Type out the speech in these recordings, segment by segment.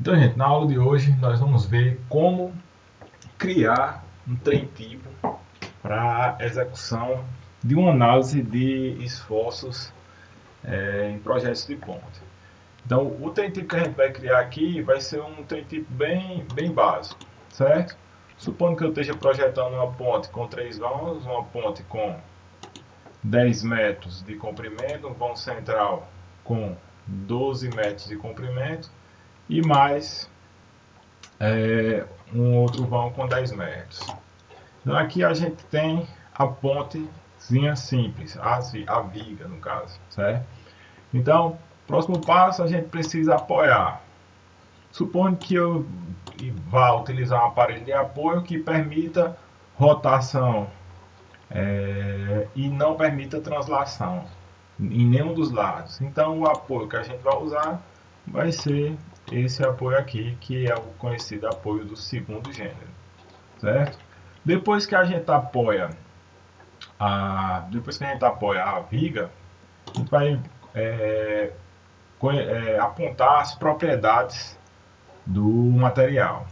Então, gente, na aula de hoje nós vamos ver como criar um trem tipo para execução de uma análise de esforços em projetos de ponte. Então, o trem tipo que a gente vai criar aqui vai ser um trem tipo bem básico, certo? Supondo que eu esteja projetando uma ponte com 3 vãos, uma ponte com 10 metros de comprimento, um vão central com 12 metros de comprimento e mais um outro vão com 10 metros. Então aqui a gente tem a pontezinha simples, a viga no caso, certo? Então, próximo passo a gente precisa apoiar. Supondo que eu vá utilizar um aparelho de apoio que permita rotação e não permita translação em nenhum dos lados. Então o apoio que a gente vai usar vai ser esse apoio aqui, que é o conhecido apoio do segundo gênero, certo? Depois que a gente apoia a viga, a gente vai apontar as propriedades do material.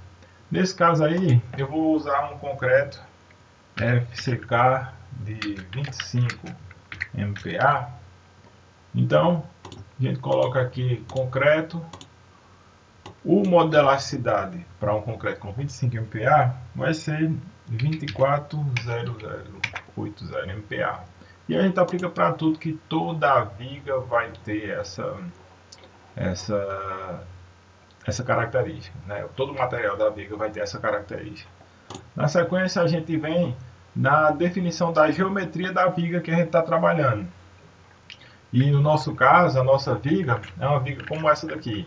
Nesse caso aí, eu vou usar um concreto FCK de 25 MPa. Então, a gente coloca aqui concreto. O modo de elasticidade para um concreto com 25 MPa vai ser 24.0080 MPa. E a gente aplica para tudo, que toda a viga vai ter essa característica, né? Todo o material da viga vai ter essa característica. Na sequência, a gente vem na definição da geometria da viga que a gente está trabalhando. E no nosso caso, a nossa viga é uma viga como essa daqui,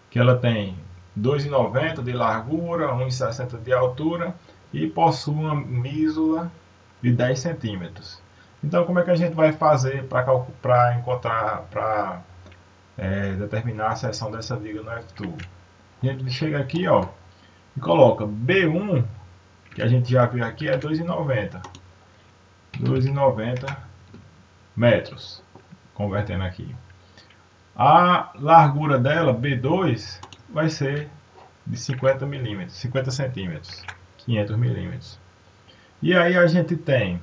que ela tem 2,90 de largura, 1,60 de altura e possui uma mísula de 10 centímetros. Então, como é que a gente vai fazer para encontrar, para determinar a seção dessa viga no F-Tool? A gente chega aqui, ó, e coloca B1, que a gente já viu aqui, é 2,90. 2,90 metros, convertendo aqui. A largura dela, B2, vai ser de 50 milímetros, 50 centímetros, 500 milímetros. E aí a gente tem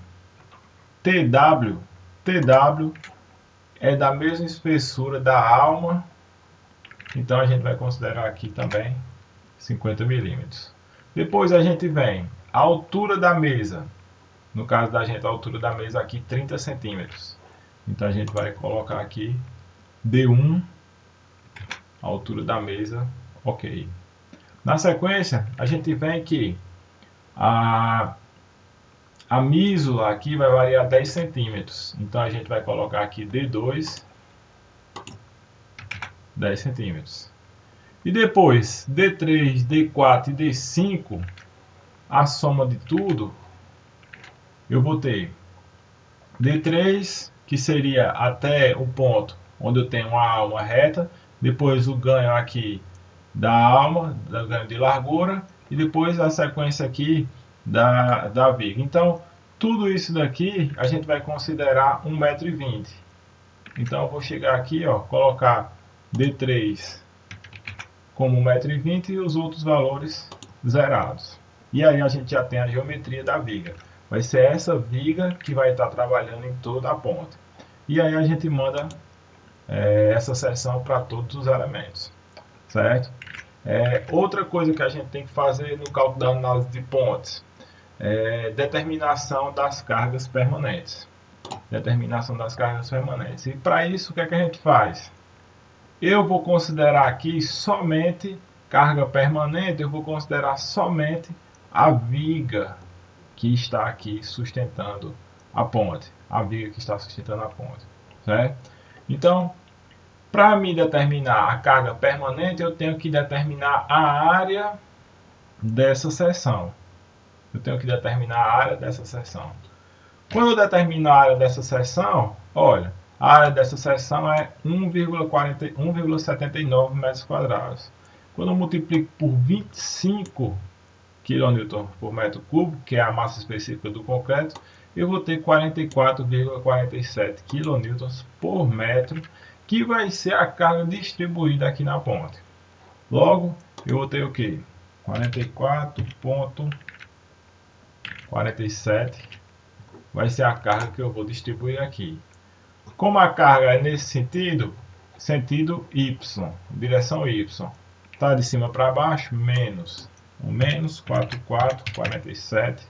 TW, TW é da mesma espessura da alma, então a gente vai considerar aqui também 50 milímetros. Depois a gente vem a altura da mesa, no caso da gente a altura da mesa aqui 30 centímetros. Então a gente vai colocar aqui D1, a altura da mesa, ok. Na sequência, a gente vem que a mísula aqui vai variar 10 centímetros. Então a gente vai colocar aqui D2, 10 centímetros. E depois, D3, D4 e D5, a soma de tudo, eu vou ter D3, que seria até o ponto onde eu tenho uma alma reta, depois o ganho aqui da alma, do ganho de largura, e depois a sequência aqui da viga. Então, tudo isso daqui a gente vai considerar 1,20 m. Então, eu vou chegar aqui, ó, colocar D3 como 1,20 m e os outros valores zerados. E aí a gente já tem a geometria da viga. Vai ser essa viga que vai estar trabalhando em toda a ponte. E aí a gente manda essa seção para todos os elementos, certo? Outra coisa que a gente tem que fazer no cálculo da análise de pontes é determinação das cargas permanentes. Determinação das cargas permanentes. E para isso, o que é que a gente faz? Eu vou considerar aqui somente carga permanente, eu vou considerar somente a viga que está aqui sustentando a ponte. A viga que está sustentando a ponte, certo? Então, para me determinar a carga permanente, eu tenho que determinar a área dessa seção. Eu tenho que determinar a área dessa seção. Quando eu determino a área dessa seção, olha, a área dessa seção é 1,79 metros quadrados. Quando eu multiplico por 25 kN por metro cúbico, que é a massa específica do concreto, eu vou ter 44,47 kN por metro, que vai ser a carga distribuída aqui na ponte. Logo, eu vou ter o que? 44,47 vai ser a carga que eu vou distribuir aqui. Como a carga é nesse sentido, sentido Y, direção Y, está de cima para baixo, menos 44,47.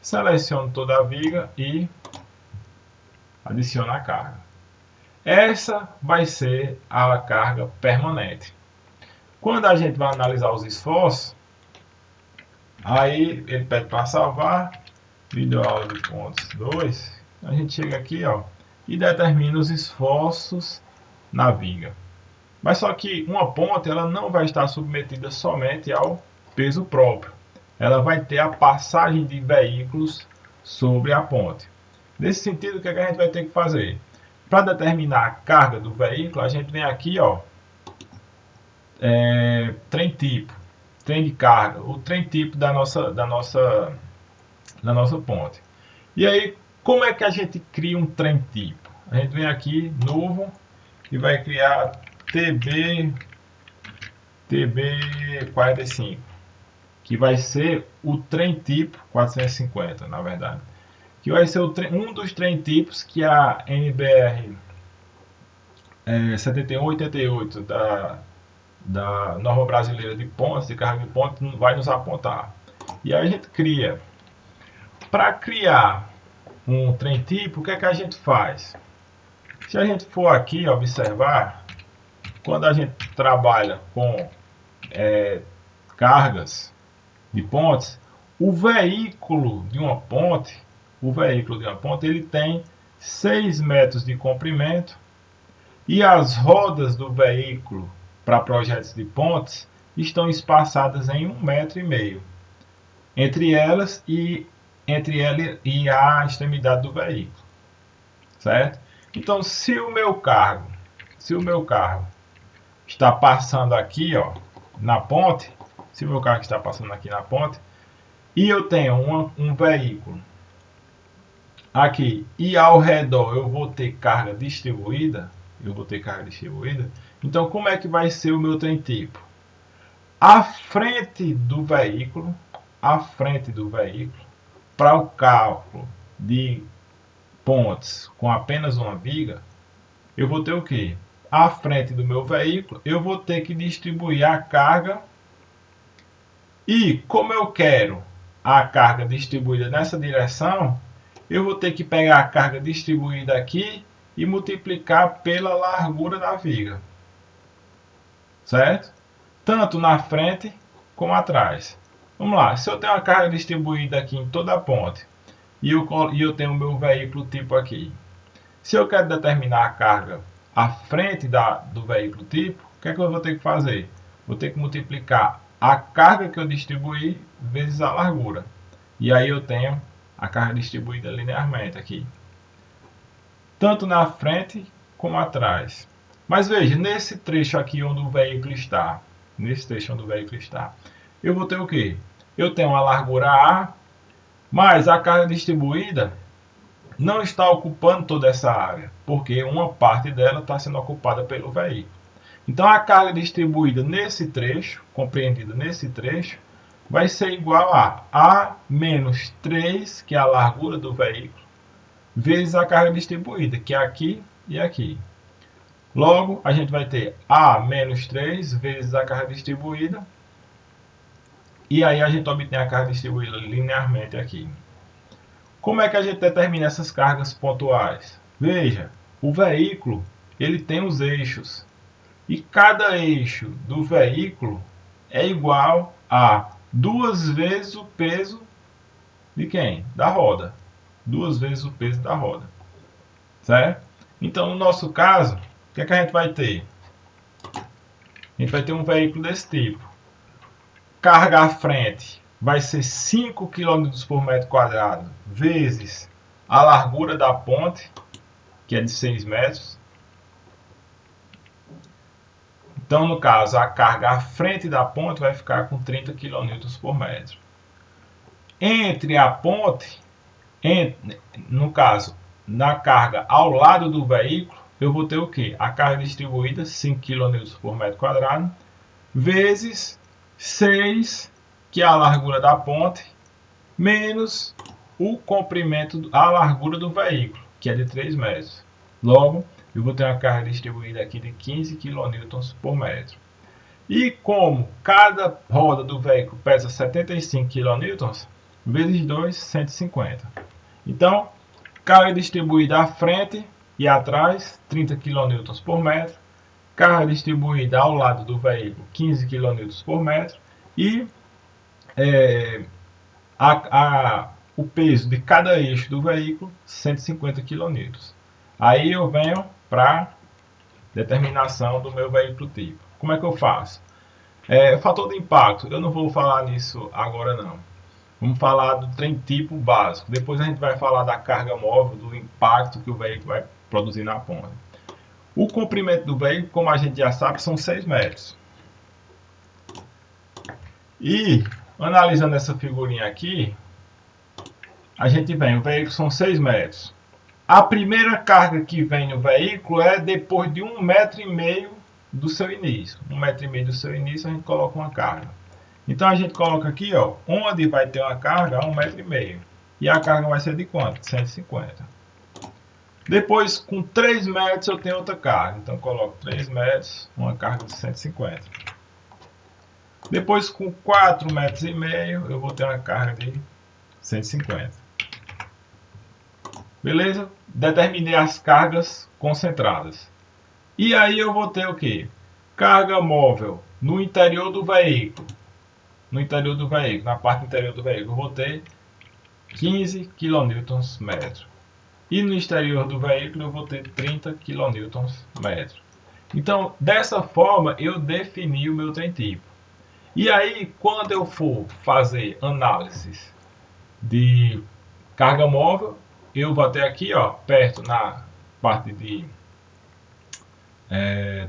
Seleciono toda a viga e adiciono a carga. Essa vai ser a carga permanente. Quando a gente vai analisar os esforços, aí ele pede para salvar, videoaula de pontos 2, a gente chega aqui, ó, e determina os esforços na viga. Mas só que uma ponte ela não vai estar submetida somente ao peso próprio. Ela vai ter a passagem de veículos sobre a ponte. Nesse sentido, o que a gente vai ter que fazer? Para determinar a carga do veículo, a gente vem aqui, ó, trem tipo, trem de carga, o trem tipo da nossa ponte. E aí, como é que a gente cria um trem tipo? A gente vem aqui, novo, e vai criar TB45, que vai ser o trem tipo 450, na verdade, que vai ser um dos trem tipos que a NBR 7188 da norma brasileira de pontes, de carga de pontes, vai nos apontar. E aí a gente cria. Para criar um trem tipo, o que é que a gente faz? Se a gente for aqui observar, quando a gente trabalha com cargas de pontes, o veículo de uma ponte, ele tem 6 metros de comprimento e as rodas do veículo para projetos de pontes estão espaçadas em 1,5 metro entre elas e a extremidade do veículo, certo? Então, se o meu carro está passando aqui, ó, na ponte, se o meu carro está passando aqui na ponte e eu tenho um veículo aqui e ao redor eu vou ter carga distribuída, então como é que vai ser o meu trem tipo? À frente do veículo, para o cálculo de pontes com apenas uma viga, eu vou ter o quê? À frente do meu veículo, eu vou ter que distribuir a carga. E como eu quero a carga distribuída nessa direção, eu vou ter que pegar a carga distribuída aqui e multiplicar pela largura da viga, certo? Tanto na frente como atrás. Vamos lá, se eu tenho a carga distribuída aqui em toda a ponte e eu tenho o meu veículo tipo aqui, se eu quero determinar a carga à frente do veículo tipo, o que é que eu vou ter que fazer? Vou ter que multiplicar a carga que eu distribuí vezes a largura. E aí eu tenho a carga distribuída linearmente aqui, tanto na frente como atrás. Mas veja, nesse trecho aqui onde o veículo está, eu vou ter o quê? Eu tenho a largura A, mas a carga distribuída não está ocupando toda essa área, porque uma parte dela está sendo ocupada pelo veículo. Então a carga distribuída nesse trecho, compreendida nesse trecho, vai ser igual a menos 3, que é a largura do veículo, vezes a carga distribuída, que é aqui e aqui. Logo, a gente vai ter A menos 3 vezes a carga distribuída. E aí a gente obtém a carga distribuída linearmente aqui. Como é que a gente determina essas cargas pontuais? Veja, o veículo ele tem os eixos. E cada eixo do veículo é igual a 2 vezes o peso de quem? Da roda. 2 vezes o peso da roda. Certo? Então, no nosso caso, o que é que a gente vai ter? A gente vai ter um veículo desse tipo. Carga à frente vai ser 5 km por metro quadrado vezes a largura da ponte, que é de 6 metros. Então, no caso, a carga à frente da ponte vai ficar com 30 kN por metro. Entre a ponte, no caso, na carga ao lado do veículo, eu vou ter o quê? A carga distribuída, 5 kN por metro quadrado, vezes 6, que é a largura da ponte, menos o comprimento, a largura do veículo, que é de 3 metros. Logo, eu vou ter uma carga distribuída aqui de 15 kN por metro. E como cada roda do veículo pesa 75 kN, vezes 2, 150. Então, carga distribuída à frente e atrás, 30 kN por metro. Carga distribuída ao lado do veículo, 15 kN por metro. E o peso de cada eixo do veículo, 150 kN. Aí eu venho para determinação do meu veículo tipo. Como é que eu faço? Fator de impacto, eu não vou falar nisso agora não. Vamos falar do trem tipo básico. Depois a gente vai falar da carga móvel, do impacto que o veículo vai produzir na ponta. O comprimento do veículo, como a gente já sabe, são 6 metros. E, analisando essa figurinha aqui, a gente vem, o veículo são 6 metros. A primeira carga que vem no veículo é depois de 1,5 m do seu início. 1,5 m do seu início a gente coloca uma carga. Então a gente coloca aqui, ó, onde vai ter uma carga, 1,5 m. E a carga vai ser de quanto? 150. Depois, com 3 metros eu tenho outra carga. Então eu coloco 3 metros, uma carga de 150. Depois, com 4,5 metros eu vou ter uma carga de 150. Beleza? Determinei as cargas concentradas. E aí eu vou ter o quê? Carga móvel no interior do veículo. No interior do veículo, na parte interior do veículo, eu vou ter 15 kN metro. E no exterior do veículo eu vou ter 30 kN metro. Então, dessa forma, eu defini o meu trem tipo. E aí, quando eu for fazer análises de carga móvel, eu vou até aqui, ó, perto na parte de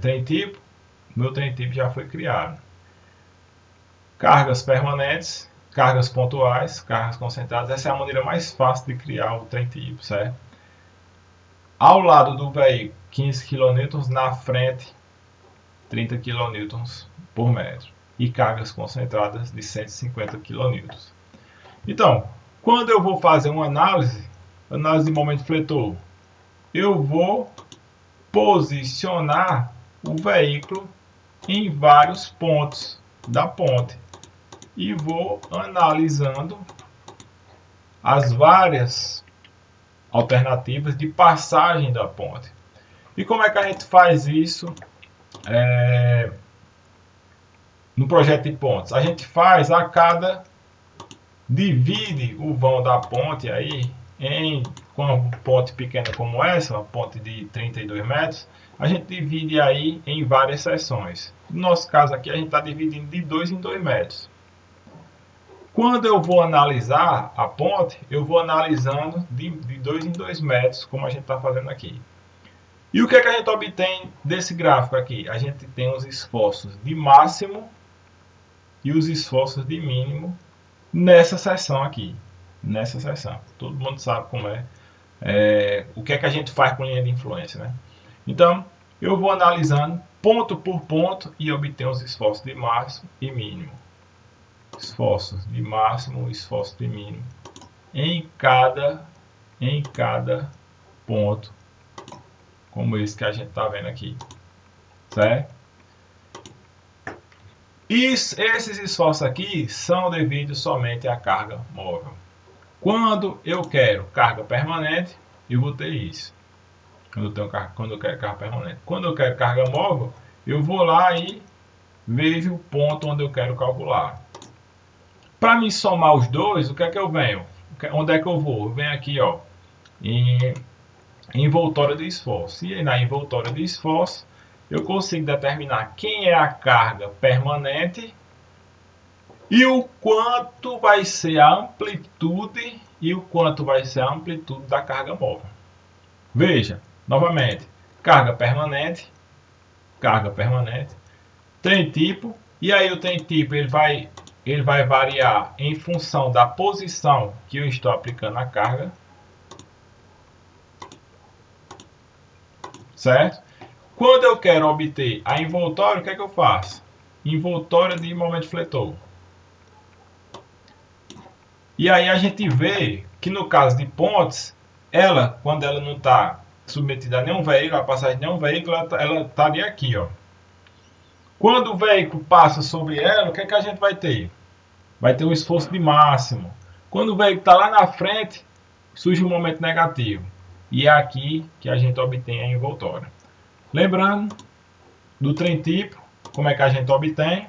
trem tipo, meu trem tipo já foi criado. Cargas permanentes, cargas pontuais, cargas concentradas, essa é a maneira mais fácil de criar o trem tipo, certo? Ao lado do veículo, 15 kN, na frente, 30 kN por metro. E cargas concentradas de 150 kN. Então, quando eu vou fazer uma análise de momento fletor, eu vou posicionar o veículo em vários pontos da ponte e vou analisando as várias alternativas de passagem da ponte. E como é que a gente faz isso no projeto de pontes? A gente faz divide o vão da ponte aí com uma ponte pequena como essa, uma ponte de 32 metros, a gente divide aí em várias seções. No nosso caso aqui, a gente está dividindo de 2 em 2 metros. Quando eu vou analisar a ponte, eu vou analisando de 2 em 2 metros, como a gente está fazendo aqui. E o que é que a gente obtém desse gráfico aqui? A gente tem os esforços de máximo e os esforços de mínimo nessa seção aqui. Nessa seção. Todo mundo sabe como o que é que a gente faz com linha de influência, né? Então, eu vou analisando ponto por ponto e obtenho os esforços de máximo e mínimo. Esforços de máximo e esforços de mínimo em cada ponto, como esse que a gente está vendo aqui, certo? Esses esforços aqui são devidos somente à carga móvel. Quando eu quero carga permanente, eu vou ter isso. Quando eu quero carga permanente. Quando eu quero carga móvel, eu vou lá e vejo o ponto onde eu quero calcular. Para me somar os dois, o que é que eu venho? Onde é que eu vou? Eu venho aqui, ó, em envoltória de esforço. E aí, na envoltória de esforço, eu consigo determinar quem é a carga permanente e o quanto vai ser a amplitude da carga móvel. Veja, novamente, carga permanente, trem tipo, e aí o trem tipo ele vai variar em função da posição que eu estou aplicando a carga, certo? Quando eu quero obter a envoltória, o que é que eu faço? Envoltória de momento fletor. E aí a gente vê que no caso de pontes, ela, quando ela não está submetida a nenhum veículo, a passagem de nenhum veículo, ela estaria aqui, ó. Quando o veículo passa sobre ela, o que é que a gente vai ter? Vai ter um esforço de máximo. Quando o veículo está lá na frente, surge um momento negativo. E é aqui que a gente obtém a envoltória. Lembrando do trem tipo, como é que a gente obtém?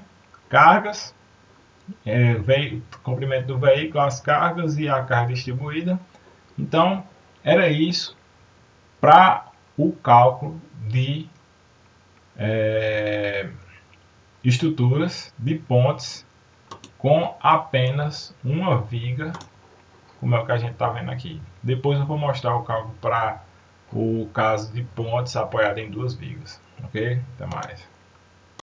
Cargas, comprimento do veículo, as cargas e a carga distribuída. Então, era isso para o cálculo de estruturas de pontes com apenas uma viga, como é o que a gente está vendo aqui. Depois eu vou mostrar o cálculo para o caso de pontes apoiadas em duas vigas. Ok? Até mais.